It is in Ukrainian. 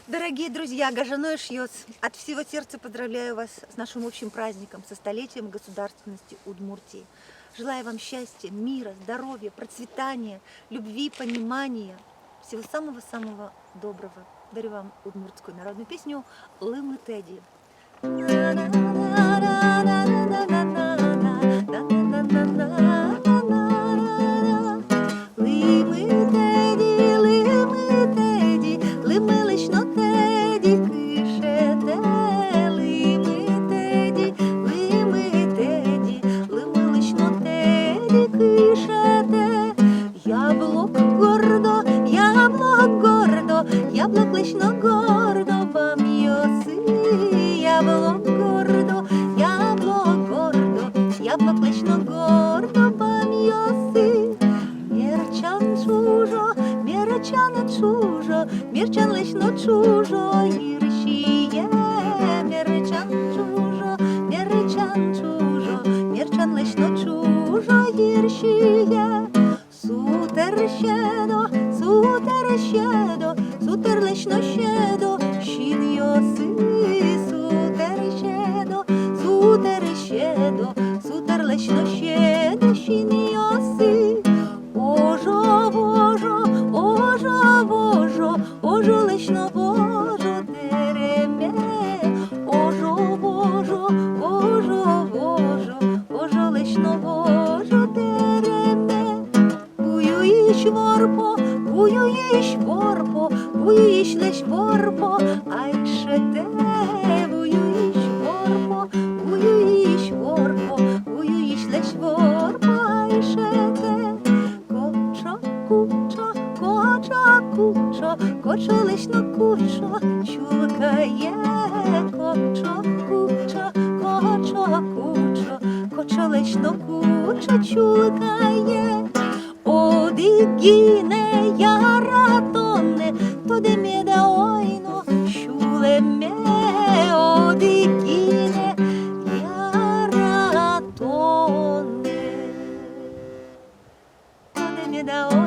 Дорогие друзья, Гажаное Шьёц, от всего сердца поздравляю вас с нашим общим праздником, со столетием государственности Удмуртии. Желаю вам счастья, мира, здоровья, процветания, любви, понимания, всего самого-самого доброго. Дарю вам удмуртскую народную песню «Лымы Теди». Яблок лично гордо вам йоси, яблок гордо, яблок лично гордо вам йоси. Мірчан чужо, мірчан лично чужо, гіршіє. Мірчан чужо, мірчан лично чужо, гіршіє. Сутер лично щедо, щін йоси. Сутер лично щедо, щін йоси. Ожо лично вожо тереме. Ожо лично вожо тереме. Бую іщ ворпо, айшете. Бую іщ ворпо, айшете. Кочо лично кучо, чулкає. Кочо лично кучо, чулкає. Одигіне яратоне, тоде меда ойно, шулеме. Одигіне яратоне, тоде меда ойно.